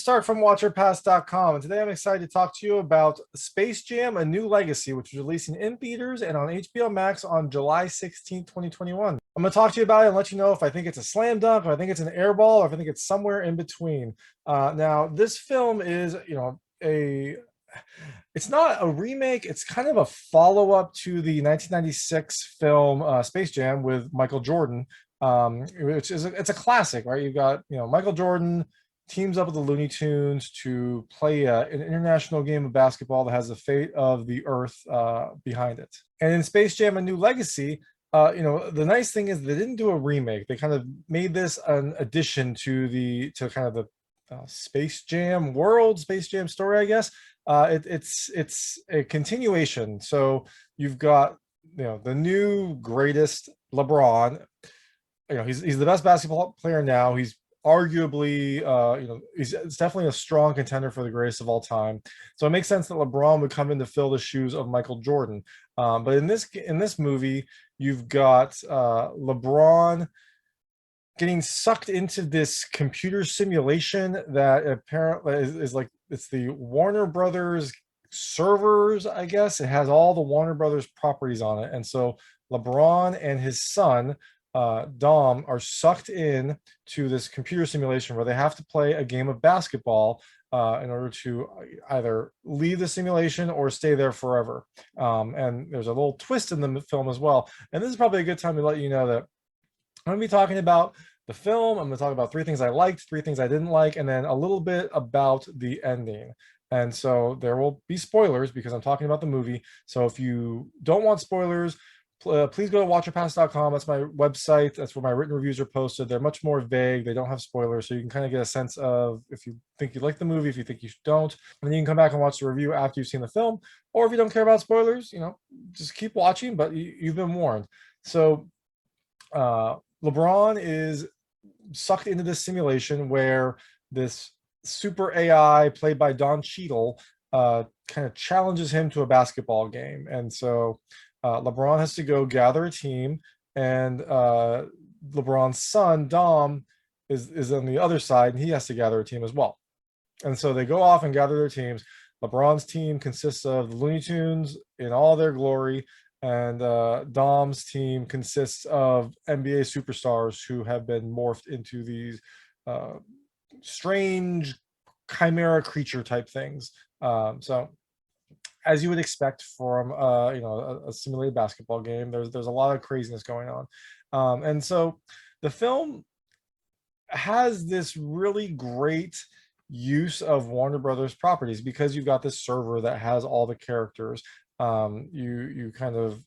Stark from WatcherPass.com, and today I'm excited to talk to you about Space Jam: A New Legacy, which is releasing in theaters and on HBO Max on July 16th, 2021. I'm going to talk to you about it and let you know if I think it's a slam dunk, or I think it's an airball, or if I think it's somewhere in between. Now, this film is, it's not a remake. It's kind of a follow-up to the 1996 film Space Jam with Michael Jordan, which is it's a classic, right? You've got Michael Jordan teams up with the Looney Tunes to play an international game of basketball that has the fate of the Earth behind it. And in Space Jam: A New Legacy, the nice thing is they didn't do a remake. They kind of made this an addition to kind of the Space Jam world, Space Jam story, I guess. It's a continuation. So you've got the new greatest LeBron. He's the best basketball player now. He's arguably, it's definitely a strong contender for the greatest of all time. So it makes sense that LeBron would come in to fill the shoes of Michael Jordan. But in this movie, you've got LeBron getting sucked into this computer simulation that apparently is like, it's the Warner Brothers servers, I guess. It has all the Warner Brothers properties on it. And so LeBron and his son, Dom, are sucked in to this computer simulation where they have to play a game of basketball in order to either leave the simulation or stay there forever. And there's a little twist in the film as well. And this is probably a good time to let you know that I'm going to be talking about the film. I'm going to talk about 3 things I liked, 3 things I didn't like, and then a little bit about the ending. And so there will be spoilers because I'm talking about the movie. So if you don't want spoilers, please go to watcherpass.com. That's my website. That's where my written reviews are posted. They're much more vague. They don't have spoilers, so you can kind of get a sense of if you think you like the movie, if you think you don't. And then you can come back and watch the review after you've seen the film. Or if you don't care about spoilers, just keep watching, but you've been warned. So LeBron is sucked into this simulation where this super AI played by Cheadle kind of challenges him to a basketball game. And so LeBron has to go gather a team, and LeBron's son, Dom, is on the other side, and he has to gather a team as well. And so they go off and gather their teams. LeBron's team consists of the Looney Tunes in all their glory, and Dom's team consists of NBA superstars who have been morphed into these strange chimera creature type things. So as you would expect from a simulated basketball game, there's a lot of craziness going on. And so the film has this really great use of Warner Brothers properties because you've got this server that has all the characters. You kind of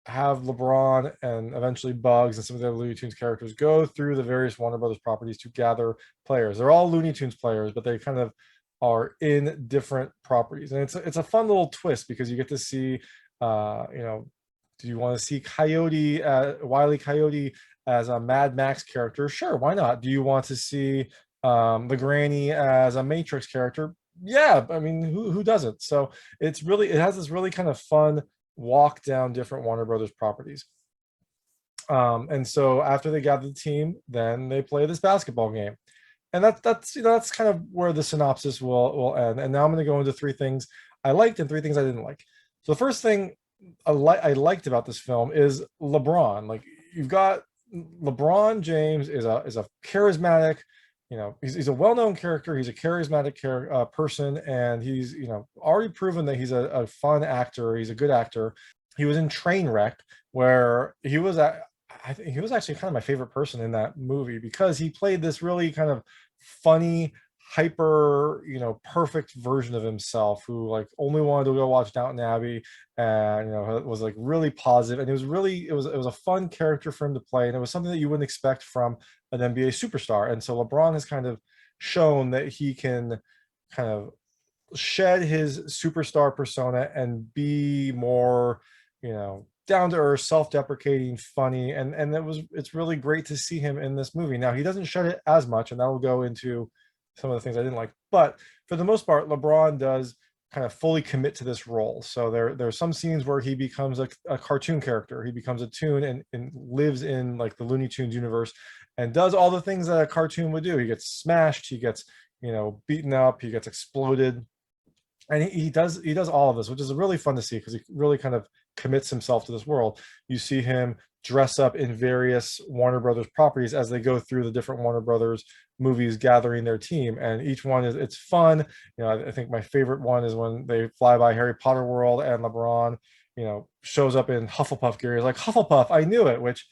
have LeBron and eventually Bugs and some of the Looney Tunes characters go through the various Warner Brothers properties to gather players. They're all Looney Tunes players, but they kind of are in different properties, and it's a fun little twist because you get to see do you want to see Wile E. Coyote as a Mad Max character? Sure, why not? Do you want to see the Granny as a Matrix character? Yeah, I mean, who doesn't? So it has this really kind of fun walk down different Warner Brothers properties. And so after they gather the team, then they play this basketball game. And that's kind of where the synopsis will end. And now I'm going to go into 3 things I liked and 3 things I didn't like. So the first thing I liked about this film is LeBron. Like, you've got LeBron James is a charismatic, he's a well-known character. He's a charismatic person, and he's already proven that he's a fun actor. He's a good actor. He was in Trainwreck, where I think he was actually kind of my favorite person in that movie because he played this really kind of funny, hyper, perfect version of himself who like only wanted to go watch Downton Abbey, and was like really positive. And it was a fun character for him to play, and it was something that you wouldn't expect from an NBA superstar. And so LeBron has kind of shown that he can kind of shed his superstar persona and be more, down to earth, self-deprecating, funny, and it's really great to see him in this movie. Now, he doesn't shed it as much, and that will go into some of the things I didn't like, but for the most part, LeBron does kind of fully commit to this role. So there are some scenes where he becomes a cartoon character. He becomes a toon and lives in like the Looney Tunes universe and does all the things that a cartoon would do. He gets smashed, he gets beaten up, he gets exploded, and he does all of this, which is really fun to see because he really kind of commits himself to this world. You see him dress up in various Warner Brothers properties as they go through the different Warner Brothers movies, gathering their team, and each one it's fun. I think my favorite one is when they fly by Harry Potter World and LeBron, shows up in Hufflepuff gear. He's like, Hufflepuff, I knew it, which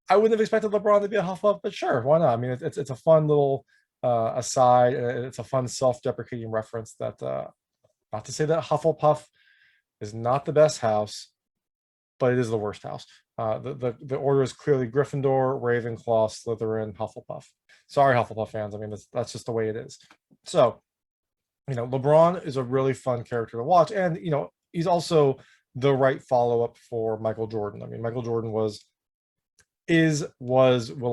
I wouldn't have expected LeBron to be a Hufflepuff, but sure, why not? I mean, it's a fun little aside, and it's a fun self-deprecating reference that not to say that Hufflepuff is not the best house, but it is the worst house. The order is clearly Gryffindor, Ravenclaw, Slytherin, Hufflepuff. Sorry, Hufflepuff fans. I mean, that's just the way it is. So, LeBron is a really fun character to watch, and he's also the right follow-up for Michael Jordan. I mean, Michael Jordan will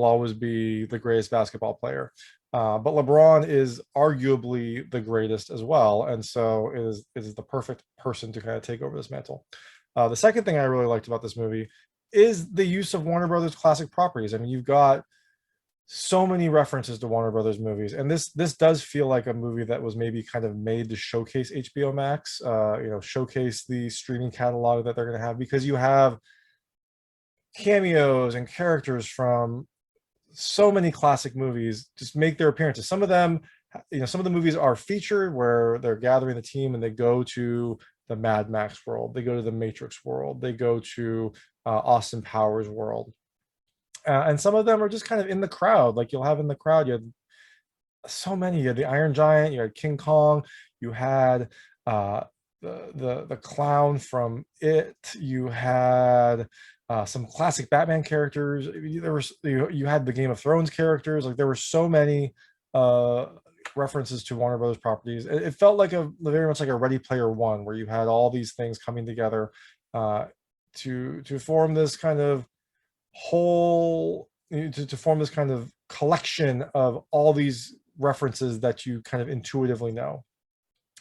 always be the greatest basketball player. But LeBron is arguably the greatest as well, and so is the perfect person to kind of take over this mantle. The second thing I really liked about this movie is the use of Warner Brothers classic properties. I mean, you've got so many references to Warner Brothers movies, and this does feel like a movie that was maybe kind of made to showcase HBO Max, showcase the streaming catalog that they're going to have, because you have cameos and characters from so many classic movies just make their appearances. Some of them, some of the movies are featured where they're gathering the team and they go to the Mad Max world, they go to the Matrix world, they go to Austin Powers world, and some of them are just kind of in the crowd. Like you'll have in the crowd, you had so many. You had the Iron Giant, you had King Kong, you had the clown from It, you had some classic Batman characters. There was you had the Game of Thrones characters. Like there were so many references to Warner Brothers properties. It felt like very much like a Ready Player One, where you had all these things coming together to form this kind of whole, to form this kind of collection of all these references that you kind of intuitively know.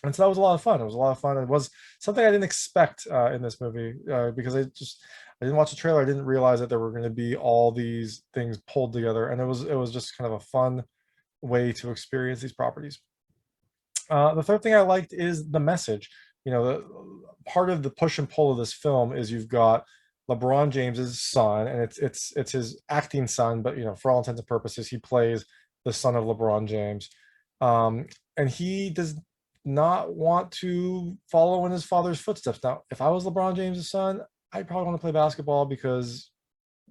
And so that was a lot of fun. It was a lot of fun. It was something I didn't expect in this movie, because I didn't watch the trailer. I didn't realize that there were going to be all these things pulled together, and it was just kind of a fun way to experience these properties. The third thing I liked is the message. Part of the push and pull of this film is you've got LeBron James's son, and it's his acting son, but for all intents and purposes, he plays the son of LeBron James, and he does not want to follow in his father's footsteps. Now, if I was LeBron James' son, I'd probably want to play basketball because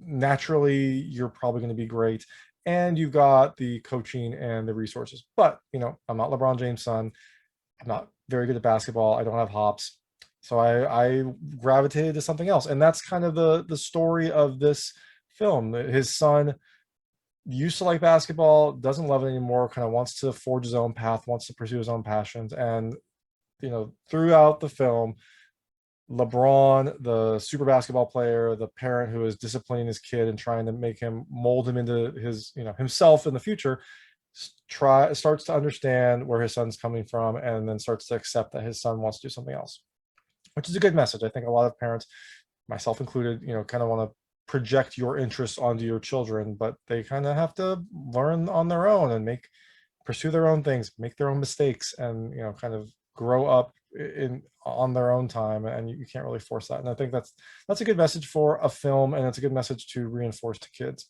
naturally you're probably going to be great, and you've got the coaching and the resources. But I'm not LeBron James' son. I'm not very good at basketball. I don't have hops. So I gravitated to something else. And that's kind of the story of this film. His son used to like basketball, doesn't love it anymore, kind of wants to forge his own path, wants to pursue his own passions. And, throughout the film, LeBron, the super basketball player, the parent who is disciplining his kid and trying to make him mold him into his, himself in the future, starts to understand where his son's coming from, and then starts to accept that his son wants to do something else, which is a good message. I think a lot of parents, myself included, kind of want to project your interests onto your children, but they kind of have to learn on their own and pursue their own things, make their own mistakes, and kind of grow up on their own time. And you can't really force that. And I think that's a good message for a film, and it's a good message to reinforce to kids.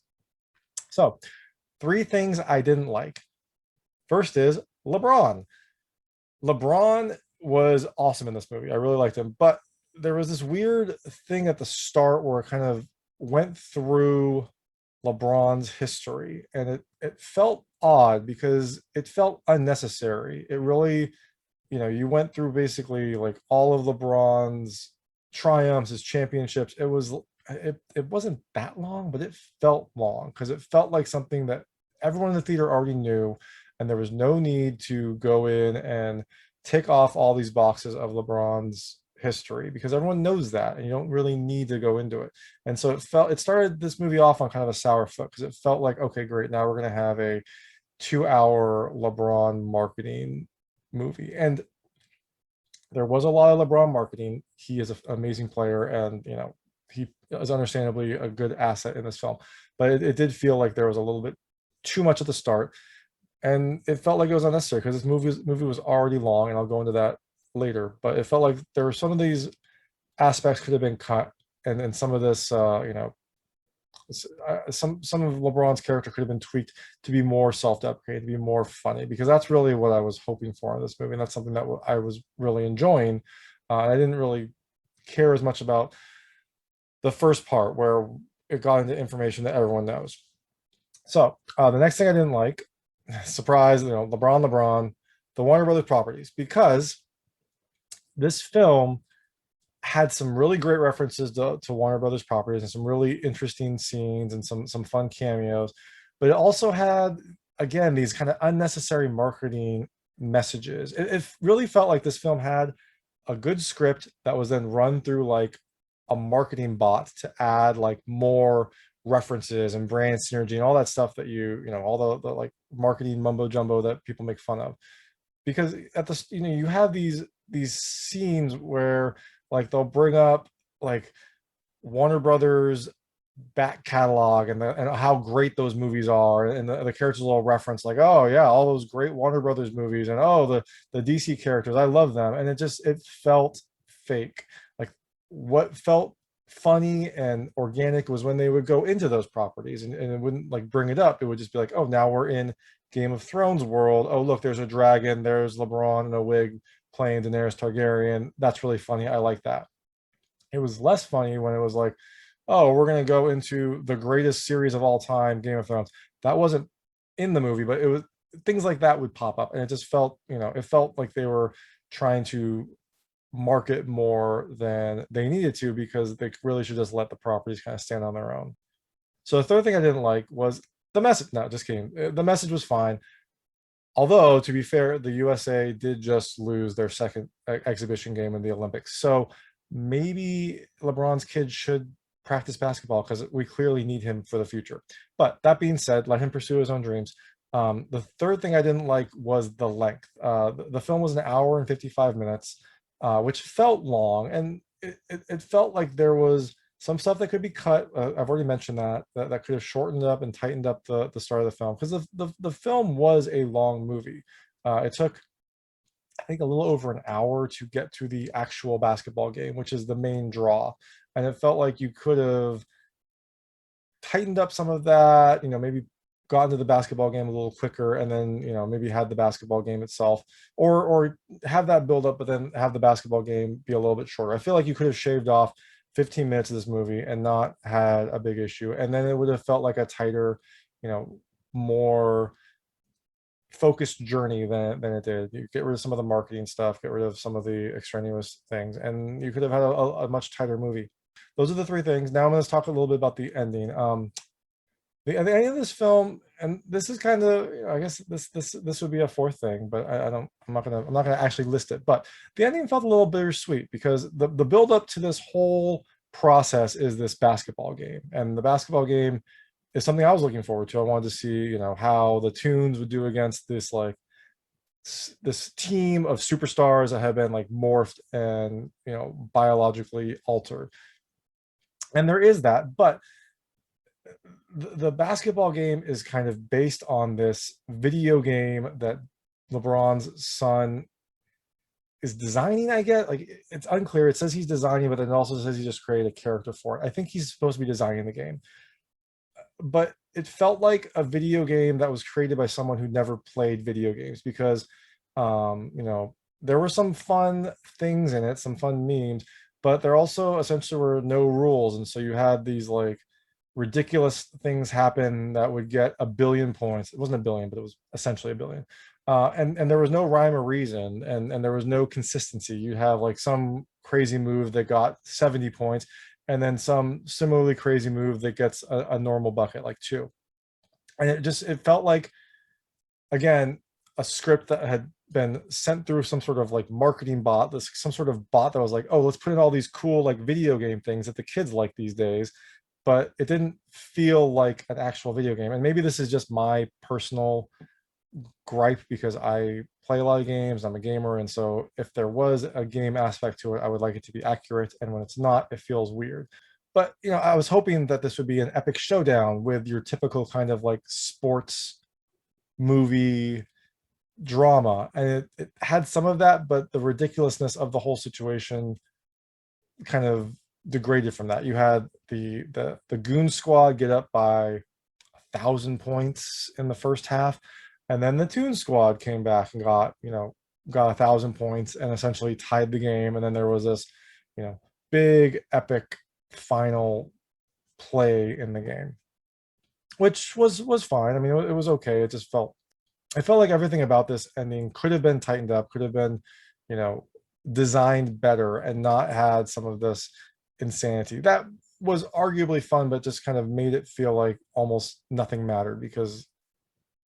So 3 things I didn't like. First is LeBron. LeBron was awesome in this movie. I really liked him, but there was this weird thing at the start where it kind of went through LeBron's history, and it felt odd because it felt unnecessary. It really, you went through basically like all of LeBron's triumphs, his championships. It wasn't that long, but it felt long because it felt like something that everyone in the theater already knew, and there was no need to go in and tick off all these boxes of LeBron's history, because everyone knows that, and you don't really need to go into it. And so it started this movie off on kind of a sour foot, because it felt like, okay, great, now we're going to have a 2-hour LeBron marketing movie. And there was a lot of LeBron marketing. He is an amazing player, and he is understandably a good asset in this film, but it did feel like there was a little bit too much at the start. and it felt like it was unnecessary because this movie was already long, and I'll go into that later. But it felt like there were some of these aspects could have been cut, and some of this, some of LeBron's character could have been tweaked to be more self-deprecating, to be more funny, because that's really what I was hoping for in this movie, and that's something that I was really enjoying. I didn't really care as much about the first part where it got into information that everyone knows. So the next thing I didn't like, surprise, LeBron, the Warner Brothers properties, because this film had some really great references to Warner Brothers properties and some really interesting scenes and some fun cameos, but it also had, again, these kind of unnecessary marketing messages. It really felt like this film had a good script that was then run through like a marketing bot to add like more references and brand synergy and all that stuff that all the like marketing mumbo jumbo that people make fun of. Because at the you have these scenes where like they'll bring up like Warner Brothers back catalog and how great those movies are, and the characters will reference like, oh yeah, all those great Warner Brothers movies, and oh the DC characters, I love them. And it felt fake. Like what felt funny and organic was when they would go into those properties, and it wouldn't like bring it up. It would just be like, oh, now we're in Game of Thrones world. Oh, look, there's a dragon, there's LeBron in a wig playing Daenerys Targaryen. That's really funny. I like that. It was less funny when it was like, oh, we're going to go into the greatest series of all time, Game of Thrones. That wasn't in the movie, but it was, things like that would pop up, and it just felt, it felt like they were trying to market more than they needed to, because they really should just let the properties kind of stand on their own. So the third thing I didn't like was the message. No, just kidding. The message was fine. Although, to be fair, the USA did just lose their second exhibition game in the Olympics. So maybe LeBron's kids should practice basketball, because we clearly need him for the future. But that being said, let him pursue his own dreams. The third thing I didn't like was the length. The film was an hour and 55 minutes, which felt long. And it felt like there was some stuff that could be cut. I've already mentioned that could have shortened up and tightened up the start of the film, because the film was a long movie. It took, I think, a little over an hour to get to the actual basketball game, which is the main draw. And it felt like you could have tightened up some of that, maybe gotten to the basketball game a little quicker, and then, maybe had the basketball game itself, or have that build up, but then have the basketball game be a little bit shorter. I feel like you could have shaved off 15 minutes of this movie and not had a big issue. And then it would have felt like a tighter, more focused journey than it did. You get rid of some of the marketing stuff, get rid of some of the extraneous things, and you could have had a much tighter movie. Those are the three things. Now I'm going to talk a little bit about the ending. The ending of this film, and this is kind of, I guess this would be a fourth thing, but I'm not gonna actually list it. But the ending felt a little bittersweet, because the build up to this whole process is this basketball game, and the basketball game is something I was looking forward to. I wanted to see, how the Tunes would do against this team of superstars that have been like morphed and, biologically altered. And there is that, but the basketball game is kind of based on this video game that LeBron's son is designing, I guess. Like, it's unclear. It says he's designing, but then it also says he just created a character for it. I think he's supposed to be designing the game, but it felt like a video game that was created by someone who never played video games, because there were some fun things in it, some fun memes, but there also essentially were no rules. And so you had these like ridiculous things happen that would get a billion points. It wasn't a billion, but it was essentially a billion. And there was no rhyme or reason, and there was no consistency. You have like some crazy move that got 70 points, and then some similarly crazy move that gets a normal bucket, like 2. And it felt like, again, a script that had been sent through some sort of like marketing bot, some sort of bot that was like, oh, let's put in all these cool like video game things that the kids like these days. But it didn't feel like an actual video game. And maybe this is just my personal gripe, because I play a lot of games, I'm a gamer, and so if there was a game aspect to it, I would like it to be accurate, and when it's not, it feels weird. But I was hoping that this would be an epic showdown with your typical kind of like sports movie drama, and it had some of that, but the ridiculousness of the whole situation kind of degraded from that. You had the goon squad get up by 1,000 points in the first half, and then the Toon Squad came back and got 1,000 points and essentially tied the game. And then there was this, big epic final play in the game, which was fine. I mean, it was okay. It felt like everything about this ending could have been tightened up, could have been, you know, designed better and not had some of this insanity. That was arguably fun, but just kind of made it feel like almost nothing mattered because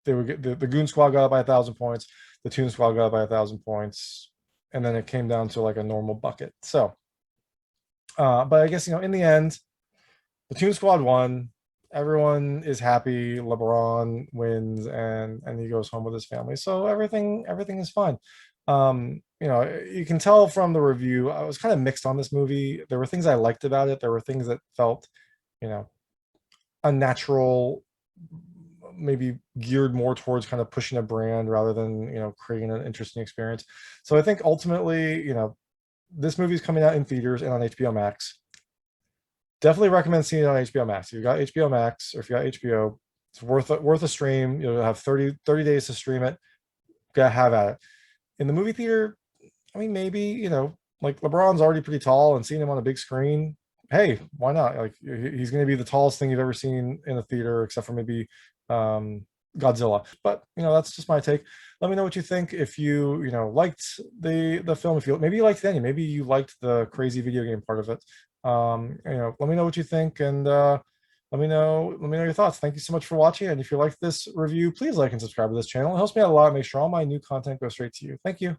they would get the Goon Squad got up by 1,000 points, the Toon Squad got up by 1,000 points, and then it came down to like a normal bucket. So, but I guess in the end, the Toon Squad won. Everyone is happy. LeBron wins, and he goes home with his family. So everything is fine. You can tell from the review, I was kind of mixed on this movie. There were things I liked about it. There were things that felt, you know, unnatural, maybe geared more towards kind of pushing a brand rather than, creating an interesting experience. So I think ultimately, this movie is coming out in theaters and on HBO Max. Definitely recommend seeing it on HBO Max. If you got HBO Max or if you got HBO, it's worth a stream. You'll have 30 days to stream it. Gotta have at it. In the movie theater, I mean, maybe, like LeBron's already pretty tall, and seeing him on a big screen, hey, why not? Like he's going to be the tallest thing you've ever seen in a theater, except for maybe Godzilla. But that's just my take. Let me know what you think. If liked the film, if you maybe you liked the ending, maybe you liked the crazy video game part of it. Let me know what you think, and let me know your thoughts. Thank you so much for watching, and if you like this review, please like and subscribe to this channel. It helps me out a lot. Make sure all my new content goes straight to you. Thank you.